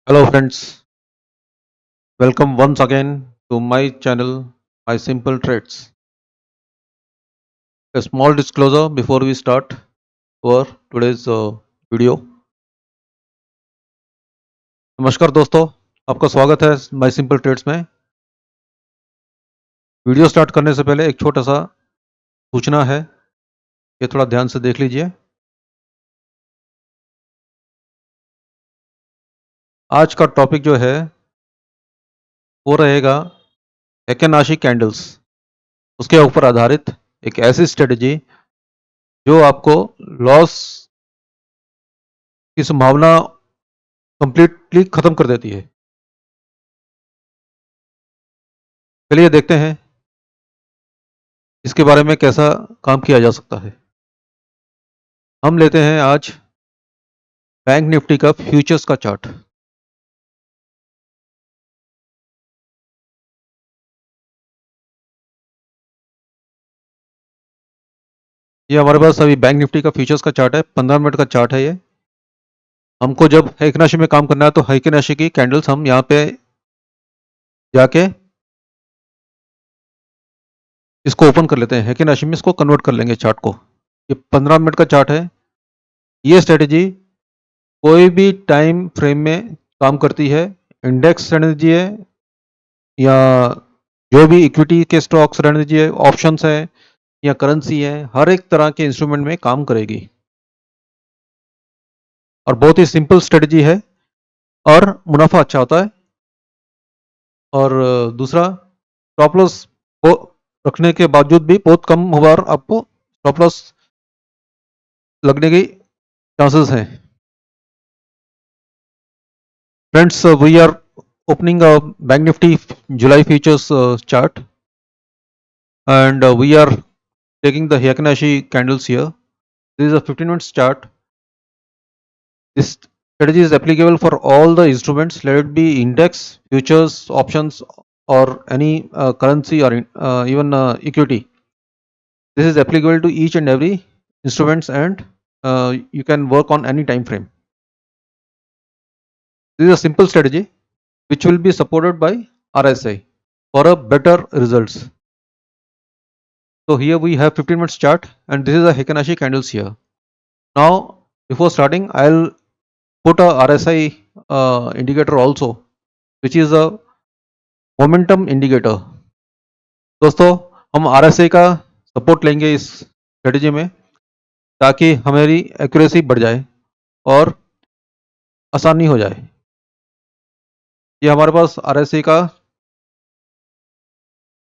Hello friends, welcome once again to my channel, My Simple Traits. A small disclosure before we start our today's video. नमस्कार दोस्तों, आपका स्वागत है my simple trades में। Video start करने से पहले एक छोटा सा सूचना है, ये थोड़ा ध्यान से देख लीजिए। आज का टॉपिक जो है वो रहेगा हेकेनाशी कैंडल्स, उसके ऊपर आधारित एक ऐसी स्ट्रेटजी जो आपको लॉस की संभावना कंप्लीटली खत्म कर देती है। चलिए देखते हैं इसके बारे में कैसा काम किया जा सकता है। हम लेते हैं आज बैंक निफ्टी का फ्यूचर्स का चार्ट। ये हमारे पास अभी बैंक निफ्टी का फ्यूचर्स का चार्ट है, 15 मिनट का चार्ट है ये। हमको जब हेकेनाशी में काम करना है तो हेकेनाशी की कैंडल्स हम यहाँ पे जाके इसको ओपन कर लेते हैं, हेकेनाशी में इसको कन्वर्ट कर लेंगे चार्ट को। ये 15 मिनट का चार्ट है। ये स्ट्रेटेजी कोई भी टाइम फ्रेम में काम करती है। इंडेक्स स्ट्रेटेजी है या जो भी इक्विटी के स्टॉक स्ट्रेटेजी है, ऑप्शंस है या करेंसी है, हर एक तरह के इंस्ट्रूमेंट में काम करेगी और बहुत ही सिंपल स्ट्रेटेजी है और मुनाफा अच्छा होता है। और दूसरा, स्टॉप लॉस को रखने के बावजूद भी बहुत कम बार आपको स्टॉप लॉस लगने की चांसेस हैं। Friends, we are opening a bank nifty July futures chart, and we are taking the Heikin-Ashi candles here. This is a 15 minutes chart. This strategy is applicable for all the instruments, let it be index, futures, options, or any currency or even equity. This is applicable to each and every instruments, and you can work on any time frame. This is a simple strategy which will be supported by RSI for a better results. So here we have 15 minutes chart, and this is a Heikin-Ashi candles here. Now before starting, I'll put a RSI indicator also, which is a momentum indicator. दोस्तों, हम RSI का support लेंगे इस strategy में ताकि हमारी accuracy बढ़ जाए और आसानी हो जाए। ये हमारे पास RSI का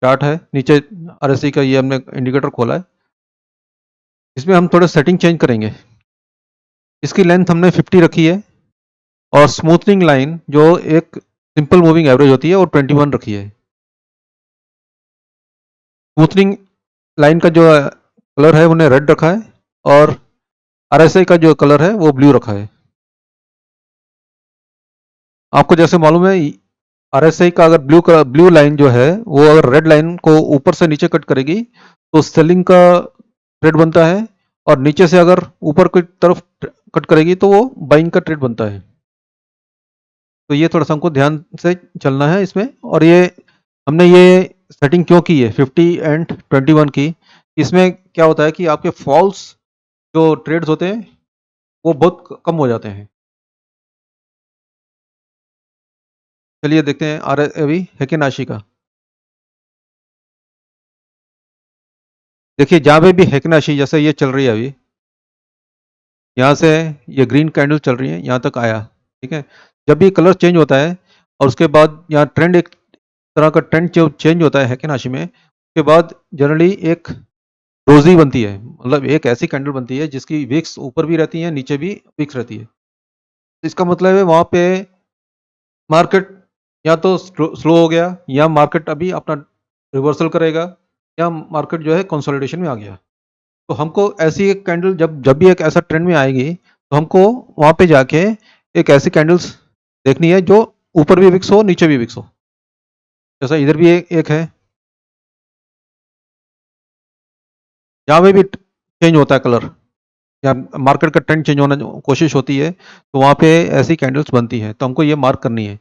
चार्ट है, नीचे RSI का ये हमने इंडिकेटर खोला है। इसमें हम थोड़ा सेटिंग चेंज करेंगे। इसकी लेंथ हमने 50 रखी है और स्मूथनिंग लाइन जो एक सिंपल मूविंग एवरेज होती है और 21 रखी है। स्मूथनिंग लाइन का जो कलर है उन्हें रेड रखा है और RSI का जो कलर है वो ब्लू रखा है। आपको जैसे मालूम है, RSI का अगर ब्लू लाइन जो है वो अगर रेड लाइन को ऊपर से नीचे कट करेगी तो सेलिंग का ट्रेड बनता है, और नीचे से अगर ऊपर की तरफ कट करेगी तो वो बाइंग का ट्रेड बनता है। तो ये थोड़ा सा हमको ध्यान से चलना है इसमें। और ये हमने ये सेटिंग क्यों की है 50 एंड 21 की? इसमें क्या होता है कि आपके फॉल्स जो ट्रेड्स होते हैं वो बहुत कम हो जाते हैं। चलिए देखते हैं अभी हेकेनाशी का। देखिए, जहाँ पे भी हेकेनाशी जैसे ये चल रही है अभी, यहाँ से ये ग्रीन कैंडल चल रही है, यहाँ तक आया, ठीक है। जब भी कलर चेंज होता है और उसके बाद यहाँ ट्रेंड एक तरह का ट्रेंड जो चेंज होता है हेकेनाशी में, उसके बाद जनरली एक डोजी बनती है, मतलब एक ऐसी कैंडल बनती है जिसकी विक्स ऊपर भी रहती है, नीचे भी विक्स रहती है। इसका मतलब है वहाँ पे मार्केट या तो स्लो हो गया, या मार्केट अभी अपना रिवर्सल करेगा, या मार्केट जो है कंसोलिडेशन में आ गया। तो हमको ऐसी एक कैंडल जब जब भी एक ऐसा ट्रेंड में आएगी तो हमको वहाँ पे जाके एक ऐसी कैंडल्स देखनी है जो ऊपर भी विक्स हो, नीचे भी विक्स हो। जैसा इधर भी एक है, यहाँ पे भी चेंज होता है कलर। या मार्केट का ट्रेंड चेंज होने कोशिश होती है, तो वहाँ पे ऐसी कैंडल्स बनती हैं, तो हमको ये मार्क करनी है।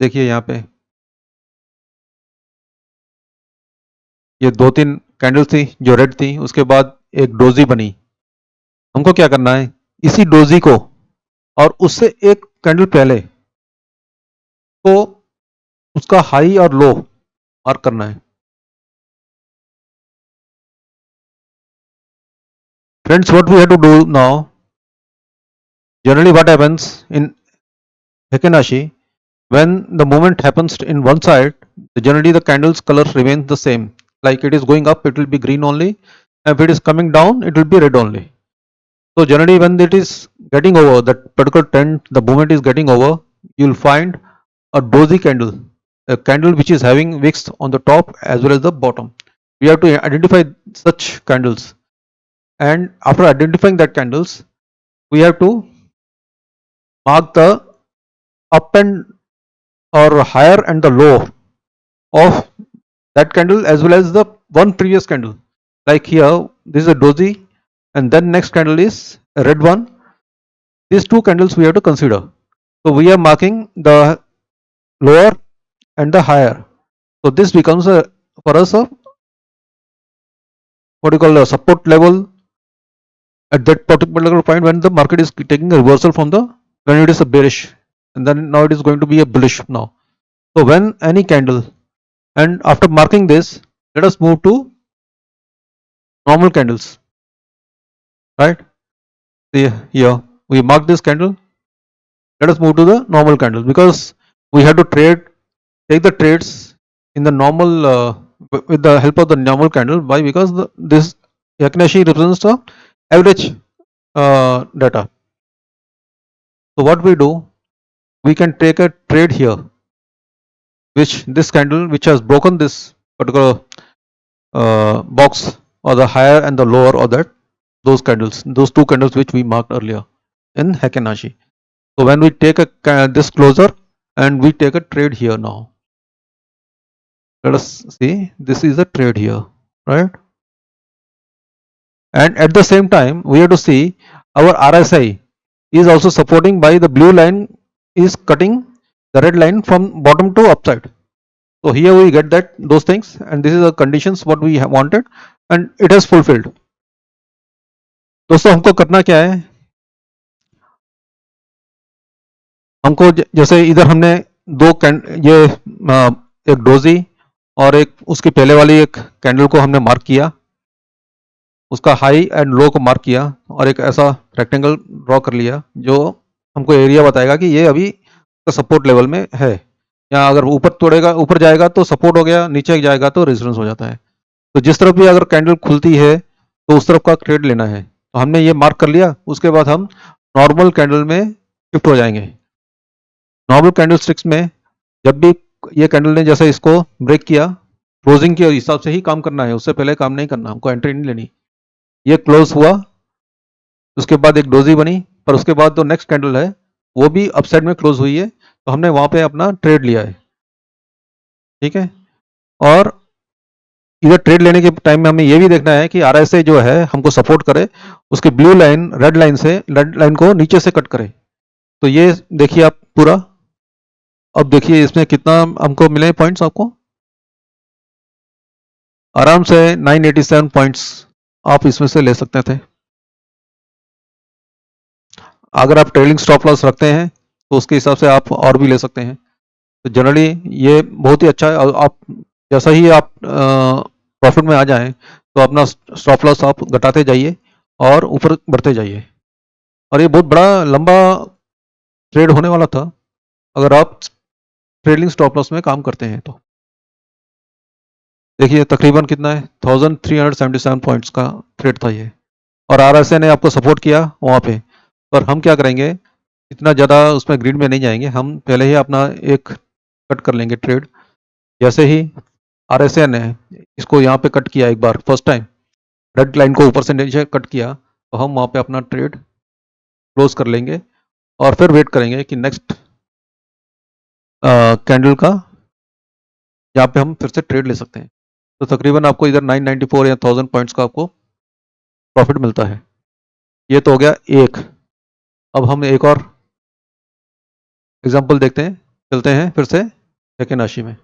देखिए यहाँ पे ये 2-3 कैंडल्स थी जो रेड थी, उसके बाद एक डोजी बनी। हमको क्या करना है, इसी डोजी को और उससे एक कैंडल पहले को उसका हाई और लो मार्क करना है। Friends, what we have to do now, generally what happens in Hekenashi, when the movement happens in one side, generally the candle's color remains the same. Like it is going up, it will be green only. If it is coming down, it will be red only. So generally when it is getting over, that particular trend, the movement is getting over, you will find a dozy candle, a candle which is having wicks on the top as well as the bottom. We have to identify such candles, and after identifying that candles, we have to mark the up and or higher and the low of that candle as well as the one previous candle. Like here, this is a doji, and then next candle is a red one. These two candles we have to consider. So we are marking the lower and the higher. So this becomes a, for us a, what you call, a support level at that particular point when the market is taking a reversal from the, when it is a bearish, and then now it is going to be a bullish now. So when any candle, and after marking this, let us move to normal candles, right? See here, we mark this candle. Let us move to the normal candle, because we have to take the trades in the normal with the help of the normal candle. Why? Because this Yakinashi represents the average data. So what we do, we can take a trade here, which this candle which has broken this particular box, or the higher and the lower, or that those candles, those two candles which we marked earlier in Hekenashi. So when we take a this closer and we take a trade here now, let us see, this is a trade here, right? And at the same time we have to see our RSI is also supporting by the blue line is cutting the red line from bottom to upside. So here we get that those things, and this is the conditions what we have wanted, and it has fulfilled. दोस्तों हमको करना क्या है, हमको जैसे इधर हमने दो ये एक डोजी और एक उसके पहले वाली एक कैंडल को हमने मार्क किया, उसका हाई एंड लो को मार्क किया, और एक ऐसा रेक्टेंगल ड्रॉ कर लिया जो हमको एरिया बताएगा कि ये अभी सपोर्ट लेवल में है, या अगर ऊपर तोड़ेगा, ऊपर जाएगा तो सपोर्ट हो गया, नीचे जाएगा तो रेजिस्टेंस हो जाता है। तो जिस तरफ भी अगर कैंडल खुलती है तो उस तरफ का ट्रेड लेना है। तो हमने ये मार्क कर लिया, उसके बाद हम नॉर्मल कैंडल में शिफ्ट हो जाएंगे। नॉर्मल कैंडल स्टिक्स में जब भी ये कैंडल ने जैसे इसको ब्रेक किया, क्लोजिंग के हिसाब से ही काम करना है, उससे पहले काम नहीं करना, हमको एंट्री नहीं लेनी। ये क्लोज हुआ, उसके बाद एक डोजी बनी, पर उसके बाद तो नेक्स्ट कैंडल है वो भी अपसाइड में क्लोज हुई है, तो हमने वहां पे अपना ट्रेड लिया है, ठीक है। और इधर ट्रेड लेने के टाइम में हमें ये भी देखना है कि आरएसआई जो है हमको सपोर्ट करे, उसके ब्लू लाइन रेड लाइन से, रेड लाइन को नीचे से कट करे। तो ये देखिए आप पूरा, अब देखिए इसमें कितना हमको मिले पॉइंट्स, आपको आराम से 987 पॉइंट्स आप इसमें से ले सकते थे। अगर आप ट्रेलिंग स्टॉप लॉस रखते हैं तो उसके हिसाब से आप और भी ले सकते हैं। तो जनरली ये बहुत ही अच्छा है। आप जैसा ही आप प्रॉफिट में आ जाएं तो अपना स्टॉप लॉस आप घटाते जाइए और ऊपर बढ़ते जाइए। और ये बहुत बड़ा लंबा ट्रेड होने वाला था अगर आप ट्रेलिंग स्टॉप लॉस में काम करते हैं तो। देखिए तकरीबन कितना है, 1377 पॉइंट्स का ट्रेड था ये, और आरएसए ने आपको सपोर्ट किया वहाँ पे। पर हम क्या करेंगे, इतना ज़्यादा उसमें ग्रीड में नहीं जाएंगे, हम पहले ही अपना एक कट कर लेंगे ट्रेड। जैसे ही आरएसए ने इसको यहाँ पे कट किया एक बार फर्स्ट टाइम, रेड लाइन को ऊपर से नीचे कट किया, तो हम वहाँ पे अपना ट्रेड क्लोज कर लेंगे और फिर वेट करेंगे कि नेक्स्ट कैंडल का यहाँ पे हम फिर से ट्रेड ले सकते हैं। तो तकरीबन आपको इधर 994 या 1000 पॉइंट्स का आपको प्रॉफिट मिलता है। ये तो हो गया एक। अब हम एक और एग्जांपल देखते हैं, चलते हैं फिर से हेकेनाशी में।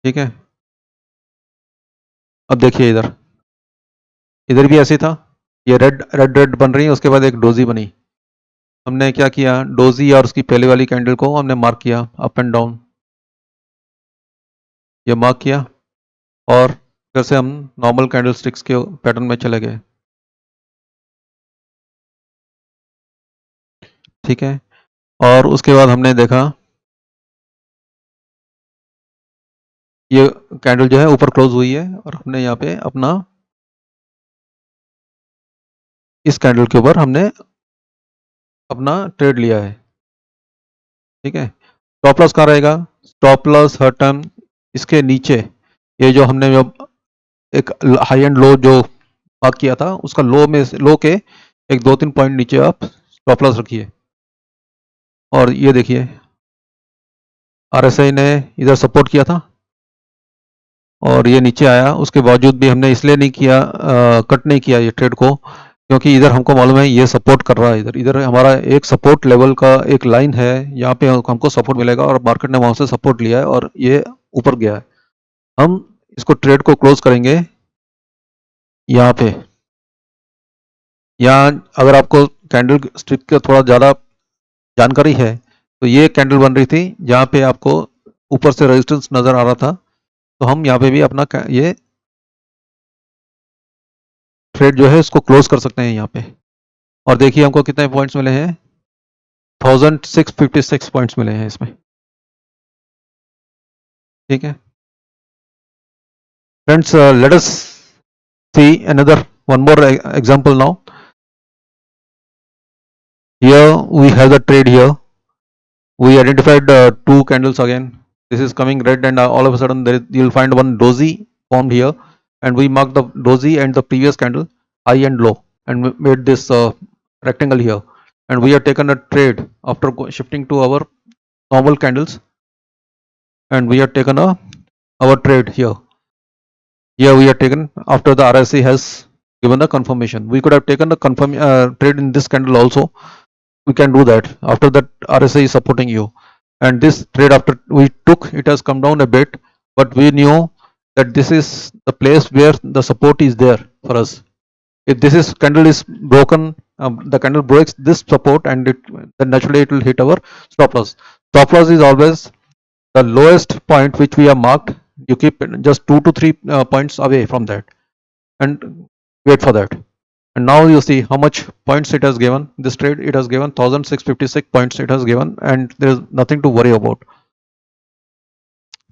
ठीक है, अब देखिए इधर, इधर भी ऐसे था, ये रेड रेड रेड बन रही है, उसके बाद एक डोजी बनी। हमने क्या किया, डोजी और उसकी पहले वाली कैंडल को हमने मार्क किया अप एंड डाउन, ये मार्क किया, और फिर से हम नॉर्मल कैंडल स्टिक्स के पैटर्न में चले गए। ठीक है, और उसके बाद हमने देखा ये कैंडल जो है ऊपर क्लोज हुई है, और हमने यहाँ पे अपना इस कैंडल के ऊपर हमने अपना ट्रेड लिया है। ठीक है, स्टॉप लॉस कहाँ रहेगा, स्टॉप लॉस हर टाइम इसके नीचे, ये जो हमने जो एक हाई एंड लो जो मार्क किया था, उसका लो में लो के एक 2-3 पॉइंट नीचे आप स्टॉप लॉस रखिए। और ये देखिए आरएसआई ने इधर सपोर्ट किया था और ये नीचे आया, उसके बावजूद भी हमने इसलिए नहीं किया, कट नहीं किया ये ट्रेड को, क्योंकि इधर हमको मालूम है ये सपोर्ट कर रहा है, इधर इधर हमारा एक सपोर्ट लेवल का एक लाइन है, यहाँ पे हमको सपोर्ट मिलेगा, और मार्केट ने वहां से सपोर्ट लिया है और ये ऊपर गया है। हम इसको ट्रेड को क्लोज करेंगे यहाँ पे। यहाँ अगर आपको कैंडल स्टिक का थोड़ा ज़्यादा जानकारी है, तो ये कैंडल बन रही थी जहाँ पे आपको ऊपर से रेजिस्टेंस नज़र आ रहा था, तो हम यहाँ पे भी अपना ये ट्रेड जो है इसको क्लोज कर सकते हैं यहाँ पे। और देखिए हमको कितने पॉइंट्स मिले हैं, 1656 पॉइंट्स मिले हैं इसमें। ठीक है friends, let us C another one more example now. Here we have the trade here. We identified two candles again. This is coming red, and all of a sudden you'll find one doji formed here, and we marked the doji and the previous candle high and low, and made this rectangle here. And we have taken a trade after shifting to our normal candles, and we have taken our trade here. Here we have taken after the RSI has given the confirmation. We could have taken the trade in this candle also. We can do that after that RSI is supporting you. And this trade after we took, it has come down a bit, but we knew that this is the place where the support is there for us. If this is candle is broken, the candle breaks this support, and then naturally it will hit our stop loss. Stop loss is always the lowest point which we have marked. You keep just 2 to 3 points away from that and wait for that. And now you see how much points it has given. This trade, it has given 1656 points it has given, and there is nothing to worry about.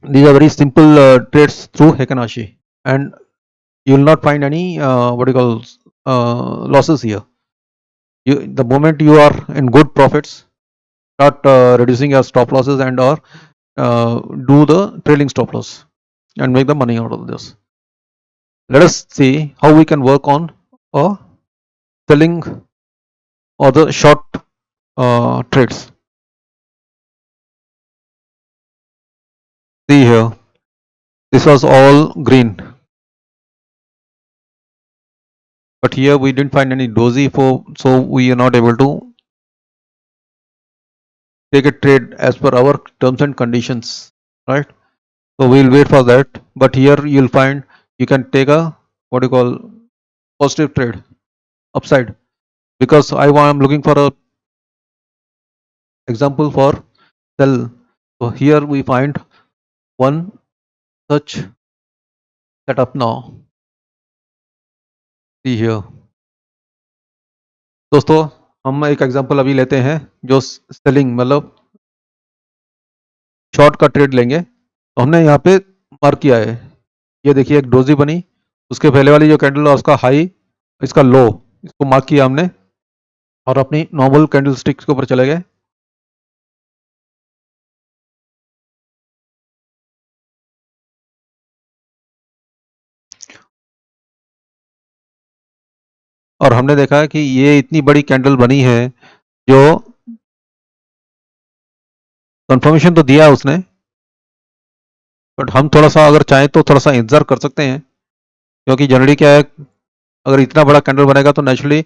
These are very simple trades through Heikinashi, and you will not find any what you call losses here. The moment you are in good profits, start reducing your stop losses, and or do the trailing stop loss and make the money out of this. Let us see how we can work on selling or the short trades. See here, this was all green, but here we didn't find any doji, so we are not able to take a trade as per our terms and conditions, right? So we'll wait for that. But here you'll find you can take a what you call positive trade upside, because I'm looking for a example for sell. So here we find one such setup now. See here, दोस्तों हम एक example अभी लेते हैं जो selling मतलब short का trade लेंगे। तो हमने यहाँ पे मार्क किया है, ये देखिए एक डोजी बनी, उसके पहले वाली जो कैंडल है उसका हाई, इसका लो, इसको मार्क किया हमने और अपनी नॉर्मल कैंडल स्टिक्स के ऊपर चले गए। और हमने देखा है कि ये इतनी बड़ी कैंडल बनी है, जो कंफर्मेशन तो दिया है उसने, बट हम थोड़ा सा अगर चाहें तो थोड़ा सा इंतजार कर सकते हैं, क्योंकि जनरली क्या है, अगर इतना बड़ा कैंडल बनेगा तो नेचुरली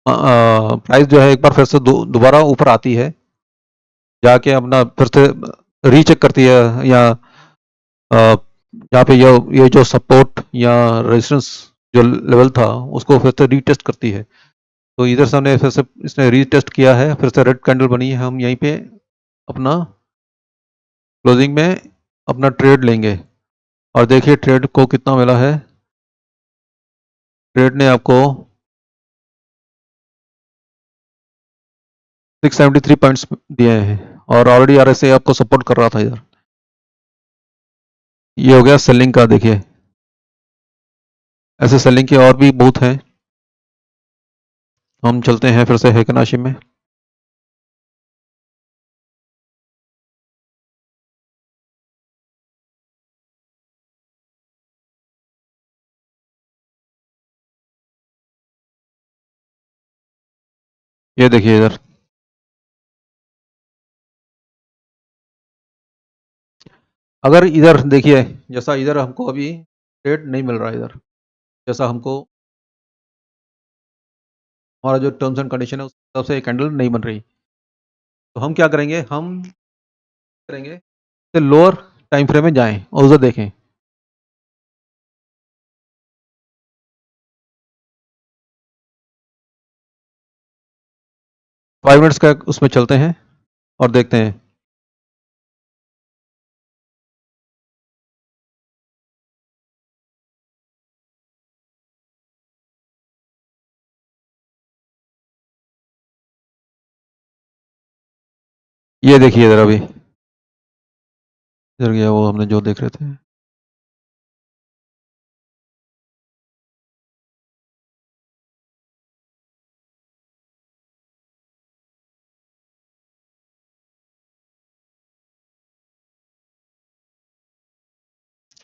प्राइस जो है एक बार फिर से दोबारा ऊपर आती है, जाके अपना फिर से रीचेक करती है, या यहाँ पे ये जो सपोर्ट या रेजिस्टेंस जो लेवल था उसको फिर से रीटेस्ट करती है। तो इधर से हमने फिर से इसने रीटेस्ट किया है, फिर से रेड कैंडल बनी है, हम यहीं पे अपना क्लोजिंग में अपना ट्रेड लेंगे। और देखिए ट्रेड को कितना मिला है, ट्रेड ने आपको 673 पॉइंट्स दिए हैं, और ऑलरेडी आरएसए आपको सपोर्ट कर रहा था इधर। ये हो गया सेलिंग का। देखिए ऐसे सेलिंग के और भी बहुत हैं। हम चलते हैं फिर से हेकेनाशी में। ये देखिए इधर, अगर इधर देखिए, जैसा इधर हमको अभी ट्रेड नहीं मिल रहा इधर, जैसा हमको हमारा जो टर्म्स एंड कंडीशन है उस हिसाब से कैंडल नहीं बन रही, तो हम क्या करेंगे, हम करेंगे लोअर टाइम फ्रेम में जाएं और उधर देखें। 5 मिनट्स का उसमें चलते हैं और देखते हैं। ये देखिए इधर, अभी इधर गया वो हमने जो देख रहे थे।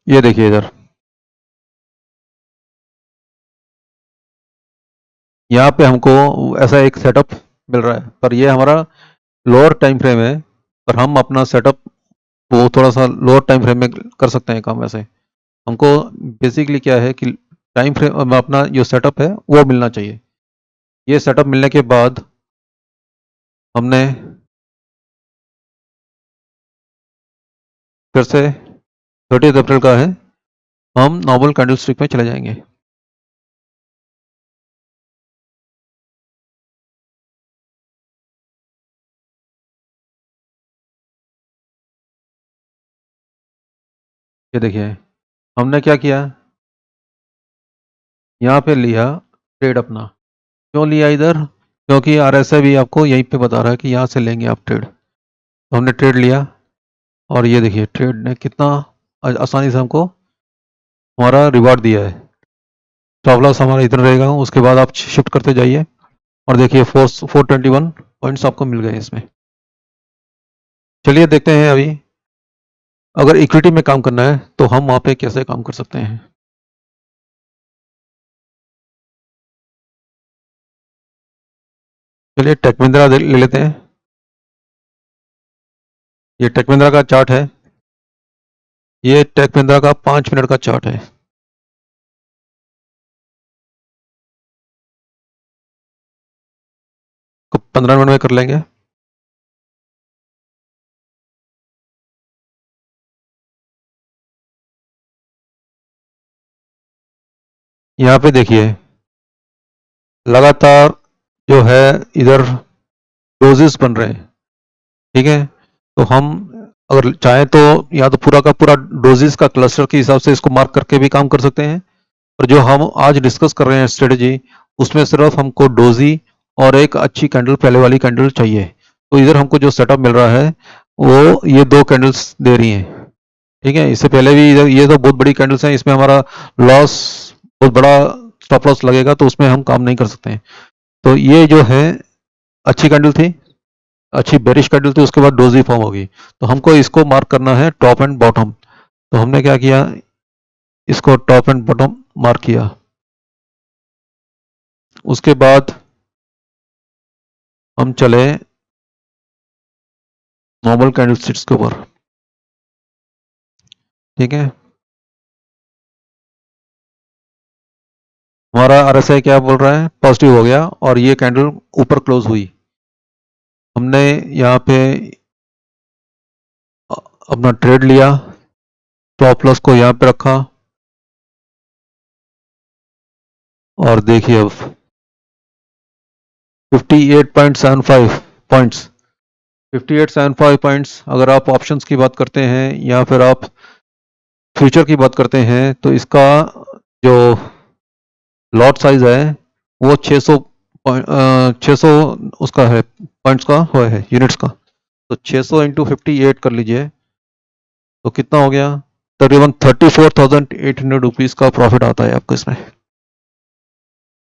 ये देखिए इधर, यहाँ पे हमको ऐसा एक सेटअप मिल रहा है, पर ये हमारा लोअर टाइम फ्रेम है, पर हम अपना सेटअप वो थोड़ा सा लोअर टाइम फ्रेम में कर सकते हैं काम। ऐसे हमको बेसिकली क्या है कि टाइम फ्रेम अपना जो सेटअप है वो मिलना चाहिए। ये सेटअप मिलने के बाद हमने फिर से 30 अप्रैल का है, हम नॉर्मल कैंडल स्टिक में चले जाएंगे। ये देखिए हमने क्या किया, यहाँ पे लिया ट्रेड अपना। क्यों लिया इधर, क्योंकि आरएसआई भी आपको यहीं पे बता रहा है कि यहाँ से लेंगे आप ट्रेड, तो हमने ट्रेड लिया। और ये देखिए ट्रेड ने कितना आसानी से हमको हमारा रिवार्ड दिया है। स्टॉप लॉस हमारा इतना रहेगा, उसके बाद आप शिफ्ट करते जाइए और देखिए 421 पॉइंट्स आपको मिल गए इसमें। चलिए देखते हैं अभी, अगर इक्विटी में काम करना है तो हम वहाँ पे कैसे काम कर सकते हैं। चलिए टेक महिंद्रा ले लेते हैं। ये टेक महिंद्रा का चार्ट है, ये टेक महिंद्रा का 5 मिनट का चार्ट है। को 15 मिनट में कर लेंगे। यहाँ पे देखिए लगातार जो है इधर डोजेस बन रहे हैं, ठीक है। तो हम अगर चाहें तो या तो पूरा का पूरा डोजेस का क्लस्टर के हिसाब से इसको मार्क करके भी काम कर सकते हैं, और जो हम आज डिस्कस कर रहे हैं स्ट्रेटेजी, उसमें सिर्फ हमको डोजी और एक अच्छी कैंडल, पहले वाली कैंडल चाहिए। तो इधर हमको जो सेटअप मिल रहा है वो ये 2 कैंडल्स दे रही हैं, ठीक है। इससे पहले भी इधर ये तो बहुत बड़ी कैंडल्स हैं, इसमें हमारा लॉस बहुत बड़ा स्टॉप लॉस लगेगा, तो उसमें हम काम नहीं कर सकते हैं। तो ये जो है अच्छी कैंडल थी, अच्छी बेरिश कैंडल थी, उसके बाद डोजी फॉर्म होगी, तो हमको इसको मार्क करना है टॉप एंड बॉटम। तो हमने क्या किया, इसको टॉप एंड बॉटम मार्क किया। उसके बाद हम चले नॉर्मल कैंडल स्टिक्स के ऊपर। ठीक है, हमारा RSI क्या बोल रहा है, पॉजिटिव हो गया और ये कैंडल ऊपर क्लोज हुई। हमने यहाँ पे अपना ट्रेड लिया, स्टॉप लॉस को यहाँ पे रखा और देखिए अब 58.75 पॉइंट्स, 5875 पॉइंट्स। अगर आप ऑप्शंस की बात करते हैं या फिर आप फ्यूचर की बात करते हैं तो इसका जो लॉट साइज है वो 600 600 उसका है, पॉइंट्स का हुआ है, यूनिट्स का। तो 600 इंटू 58 कर लीजिए तो कितना हो गया, तकरीबन 34,800 रुपीज़ का प्रॉफिट आता है आपको इसमें।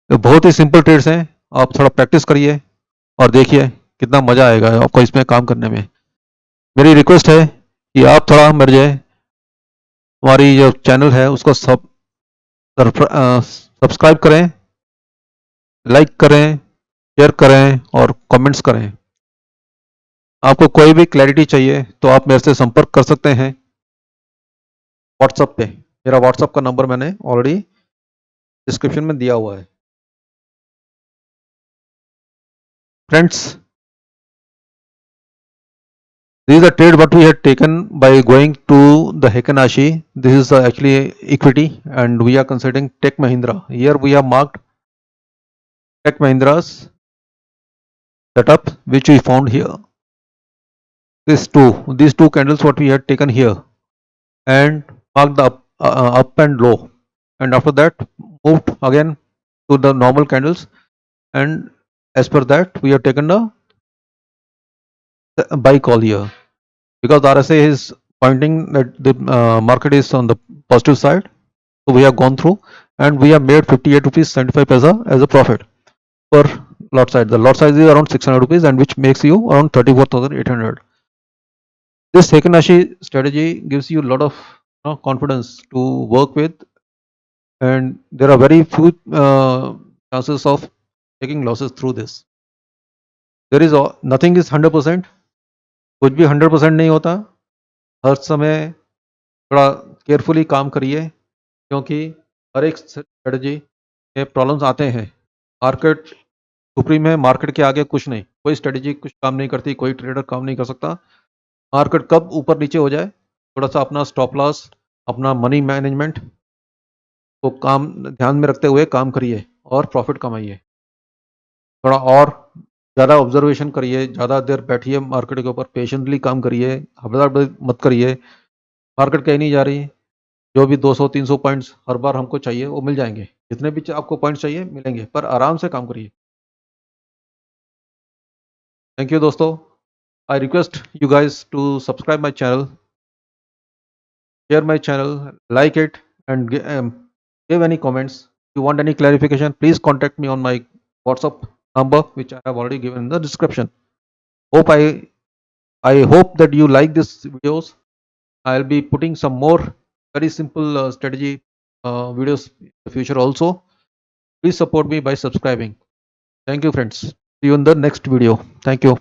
तो बहुत ही सिंपल ट्रेड्स हैं, आप थोड़ा प्रैक्टिस करिए और देखिए कितना मज़ा आएगा आपको इसमें काम करने में। मेरी रिक्वेस्ट है कि आप थोड़ा मेरे जो हमारी जो चैनल है उसको सब्सक्राइब करें, लाइक करें, शेयर करें और कमेंट्स करें। आपको कोई भी क्लैरिटी चाहिए तो आप मेरे से संपर्क कर सकते हैं व्हाट्सएप पे। मेरा व्हाट्सएप का नंबर मैंने ऑलरेडी डिस्क्रिप्शन में दिया हुआ है। Friends, this is the trade what we had taken by going to the Heiken Ashi. This is actually equity and we are considering Tech Mahindra. Here we have marked Tech Mahindra's setup which we found here. These two candles what we had taken here and marked the up and low, and after that moved again to the normal candles, and as per that we have taken the buy call here because RSI is pointing that the market is on the positive side. So we have gone through and we have made 58 rupees 75 paisa as a profit per lot size. The lot size is around 600 rupees and which makes you around 34,800. This Heiken-Ashi strategy gives you a lot of confidence to work with, and there are very few chances of taking losses through this. There is nothing is 100%, कुछ भी 100% नहीं होता। हर समय थोड़ा carefully काम करिए क्योंकि हर एक स्ट्रेटजी में प्रॉब्लम्स आते हैं। मार्केट सुप्रीम है, मार्केट के आगे कुछ नहीं, कोई स्ट्रेटजी कुछ काम नहीं करती, कोई ट्रेडर काम नहीं कर सकता। मार्केट कब ऊपर नीचे हो जाए, थोड़ा सा अपना स्टॉप लॉस, अपना मनी मैनेजमेंट को काम ध्यान में रखते हुए काम करिए और प्रॉफिट कमाइए। थोड़ा और ज़्यादा ऑब्जर्वेशन करिए, ज़्यादा देर बैठिए मार्केट के ऊपर, पेशेंटली काम करिए, हबड़ाहट मत करिए। मार्केट कहीं नहीं जा रही, जो भी 200-300 पॉइंट्स हर बार हमको चाहिए वो मिल जाएंगे, जितने भी आपको पॉइंट्स चाहिए मिलेंगे, पर आराम से काम करिए। थैंक यू दोस्तों। I request you guys to subscribe my channel, share my channel, like it, and give any comments. If you want any clarification, please contact me on my WhatsApp number, which I have already given in the description. Hope I hope that you like this videos. I'll be putting some more very simple strategy videos in the future also. Please support me by subscribing. Thank you, friends. See you in the next video. Thank you.